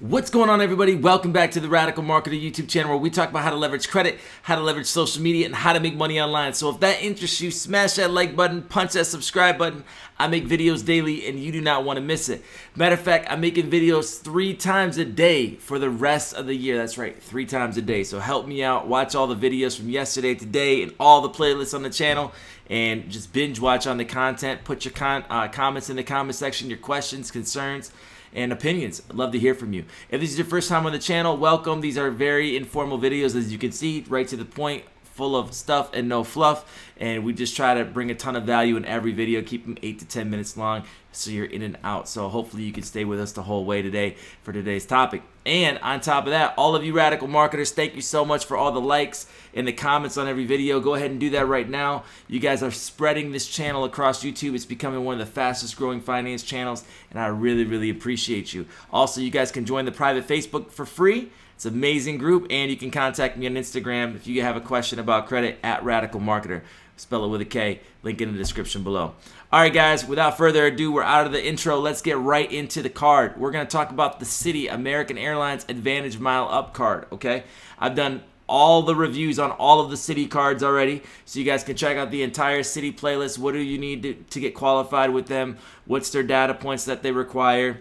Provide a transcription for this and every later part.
What's going on, everybody? Welcome back to the Radical Marketer YouTube channel, where we talk about how to leverage credit, how to leverage social media, and how to make money online. So if that interests you, smash that like button, punch that subscribe button. I make videos daily and you do not want to miss it. Matter of fact, I'm making videos 3 times a day for the rest of the year. That's right, 3 times a day. So help me out. Watch all the videos from yesterday, today, and all the playlists on the channel. And just binge watch on the content. Put your comments in the comment section, your questions, concerns, and opinions. I'd love to hear from you. If this is your first time on the channel, welcome. These are very informal videos, as you can see, right to the point, full of stuff and no fluff. And we just try to bring a ton of value in every video, keep them 8 to 10 minutes long so you're in and out. So hopefully you can stay with us the whole way today for today's topic. And on top of that, all of you radical marketers, thank you so much for all the likes and the comments on every video. Go ahead and do that right now. You guys are spreading this channel across YouTube. It's becoming one of the fastest growing finance channels, and I really, really appreciate you. Also, you guys can join the private Facebook for free. It's an amazing group, and you can contact me on Instagram if you have a question about credit at Radical Marketer. Spell it with a K. Link in the description below. All right, guys, without further ado, we're out of the intro. Let's get right into the card. We're going to talk about the Citi American Airlines AAdvantage MileUp card, okay? I've done all the reviews on all of the Citi cards already, so you guys can check out the entire Citi playlist. What do you need to get qualified with them? What's their data points that they require?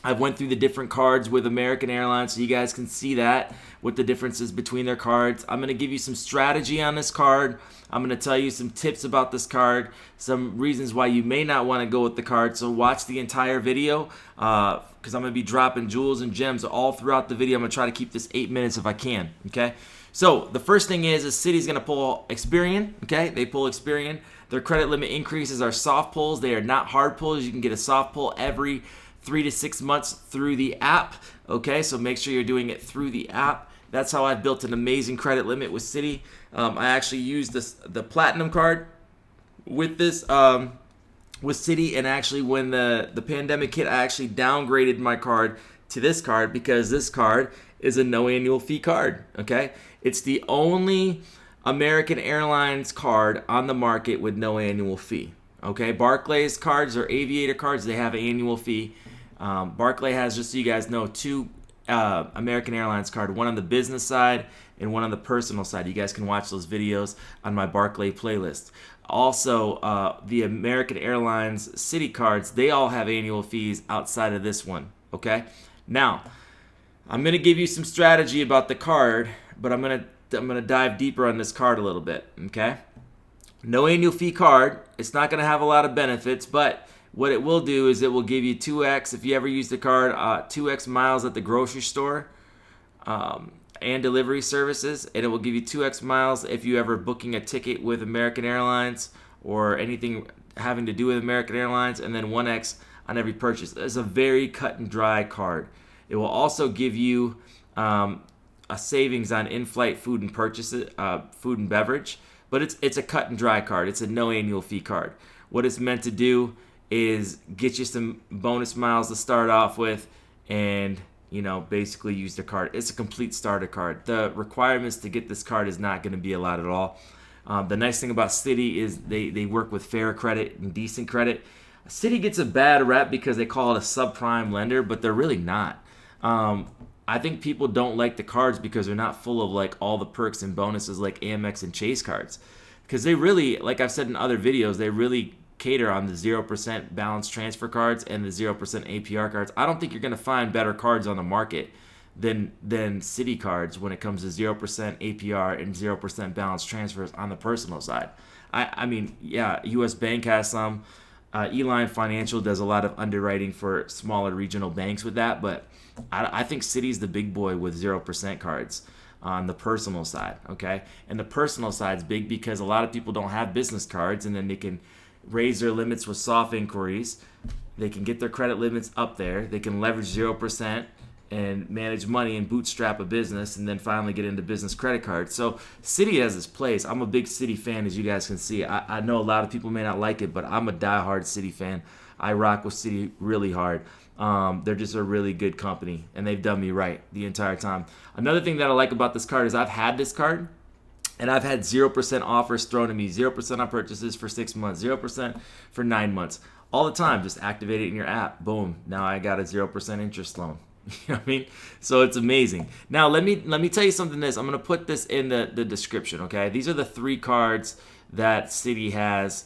I've went through the different cards with American Airlines, so you guys can see that, what the differences between their cards. I'm going to give you some strategy on this card. I'm going to tell you some tips about this card, some reasons why you may not want to go with the card. So watch the entire video, because I'm going to be dropping jewels and gems all throughout the video. I'm going to try to keep this 8 minutes if I can, okay? So the first thing is Citi's going to pull Experian, okay? They pull Experian. Their credit limit increases are soft pulls. They are not hard pulls. You can get a soft pull every 3 to 6 months through the app, okay? So make sure you're doing it through the app. That's how I've built an amazing credit limit with Citi. I actually used the Platinum card with this with Citi, and actually when the pandemic hit, I actually downgraded my card to this card because this card is a no annual fee card, okay? It's the only American Airlines card on the market with no annual fee, okay? Barclays cards or Aviator cards, they have an annual fee. Barclay has, just so you guys know, 2 American Airlines card, one on the business side and one on the personal side. You guys can watch those videos on my Barclay playlist. Also, the American Airlines Citi cards, they all have annual fees outside of this one, okay? Now, I'm going to give you some strategy about the card, but I'm going to dive deeper on this card a little bit, okay? No annual fee card. It's not going to have a lot of benefits, but what it will do is it will give you 2x, if you ever use the card, 2x miles at the grocery store and delivery services, and it will give you 2x miles if you ever booking a ticket with American Airlines or anything having to do with American Airlines, and then 1x on every purchase. It's a very cut and dry card. It will also give you a savings on in-flight food and purchases, food and beverage, but it's a cut and dry card. It's a no annual fee card. What it's meant to do is get you some bonus miles to start off with, and basically use the card. It's a complete starter card. The requirements to get this card is not going to be a lot at all. The nice thing about Citi is they work with fair credit and decent credit. Citi gets a bad rep because they call it a subprime lender, but they're really not. I think people don't like the cards because they're not full of like all the perks and bonuses like Amex and Chase cards, because they really, like I've said in other videos, they really cater on the 0% balance transfer cards and the 0% APR cards. I don't think you're going to find better cards on the market than Citi cards when it comes to 0% APR and 0% balance transfers on the personal side. I mean, yeah, US Bank has some. Eline Financial does a lot of underwriting for smaller regional banks with that, but I think Citi's the big boy with 0% cards on the personal side, okay? And the personal side's big because a lot of people don't have business cards, and then they can raise their limits with soft inquiries. They can get their credit limits up there. They can leverage 0% and manage money and bootstrap a business, and then finally get into business credit cards. So Citi has its place. I'm a big Citi fan, as you guys can see. I know a lot of people may not like it, but I'm a diehard Citi fan. I rock with Citi really hard. They're just a really good company, and they've done me right the entire time. Another thing that I like about this card is I've had this card, and I've had 0% offers thrown at me, 0% on purchases for 6 months, 0% for 9 months. All the time, just activate it in your app. Boom, now I got a 0% interest loan. You know what I mean? So it's amazing. Now let me tell you something. I'm gonna put this in the description. Okay, these are the 3 cards that Citi has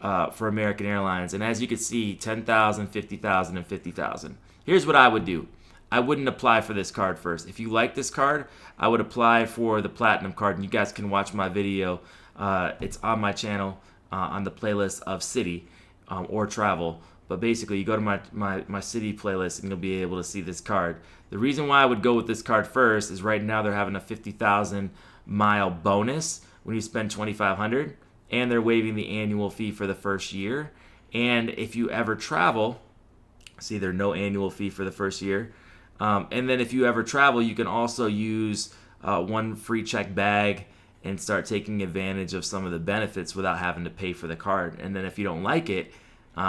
for American Airlines, and as you can see, 10,000, 50,000, and 50,000. Here's what I would do. I wouldn't apply for this card first. If you like this card, I would apply for the Platinum card, and you guys can watch my video. It's on my channel on the playlist of Citi or travel. But basically, you go to my Citi playlist, and you'll be able to see this card. The reason why I would go with this card first is right now they're having a 50,000 mile bonus when you spend 2,500, and they're waiving the annual fee for the first year. And if you ever travel, see, there's no annual fee for the first year. And then if you ever travel, you can also use 1 free check bag and start taking advantage of some of the benefits without having to pay for the card. And then if you don't like it,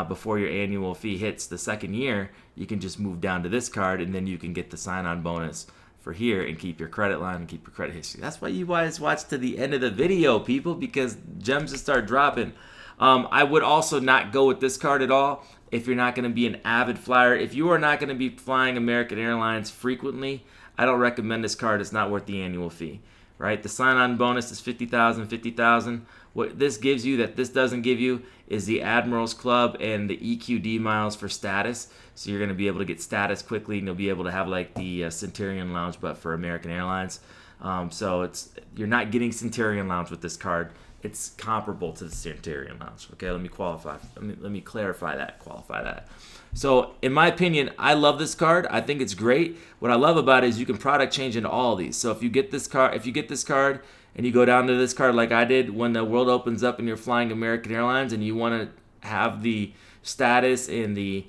before your annual fee hits the second year, you can just move down to this card, and then you can get the sign-on bonus for here and keep your credit line and keep your credit history. That's why you guys watch to the end of the video, people, because gems just start dropping. I would also not go with this card at all if you're not going to be an avid flyer. If you are not going to be flying American Airlines frequently, I don't recommend this card. It's not worth the annual fee, right? The sign-on bonus is 50,000, 50,000. What this gives you that this doesn't give you is the Admirals Club and the EQD miles for status. So you're going to be able to get status quickly, and you'll be able to have like the Centurion Lounge, but for American Airlines. So you're not getting Centurion Lounge with this card. It's comparable to the Centurion Lounge. Okay, let me clarify that, qualify that. So in my opinion, I love this card. I think it's great. What I love about it is you can product change into all of these. So if you get this card, and you go down to this card like I did, when the world opens up and you're flying American Airlines and you want to have the status in the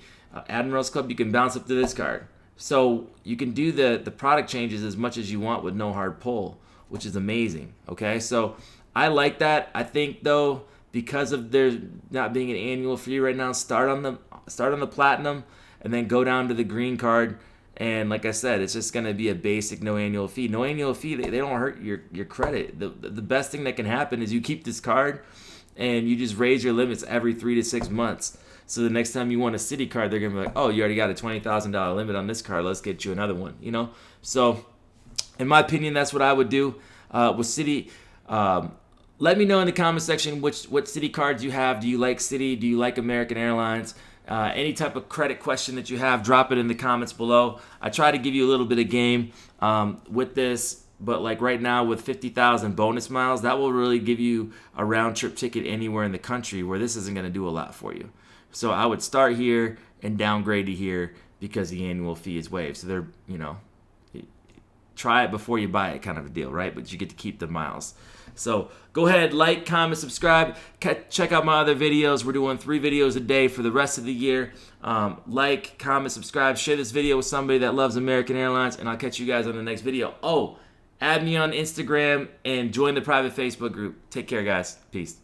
Admirals Club, you can bounce up to this card. So you can do the product changes as much as you want with no hard pull, which is amazing. Okay, so I like that. I think though, because of there not being an annual fee right now, start on the Platinum and then go down to the green card. And like I said, it's just going to be a basic no annual fee. No annual fee, they don't hurt your credit. The best thing that can happen is you keep this card and you just raise your limits every 3 to 6 months. So the next time you want a Citi card, they're going to be like, oh, you already got a $20,000 limit on this card. Let's get you another one, you know? So in my opinion, that's what I would do with Citi. Let me know in the comment section what Citi cards you have. Do you like Citi? Do you like American Airlines? Any type of credit question that you have, drop it in the comments below. I try to give you a little bit of game with this, but like right now with 50,000 bonus miles, that will really give you a round trip ticket anywhere in the country, where this isn't going to do a lot for you. So I would start here and downgrade to here because the annual fee is waived. So they're, try it before you buy it kind of a deal, right? But you get to keep the miles. So go ahead, like, comment, subscribe. Check out my other videos. We're doing 3 videos a day for the rest of the year. Like, comment, subscribe. Share this video with somebody that loves American Airlines, and I'll catch you guys on the next video. Oh, add me on Instagram and join the private Facebook group. Take care, guys. Peace.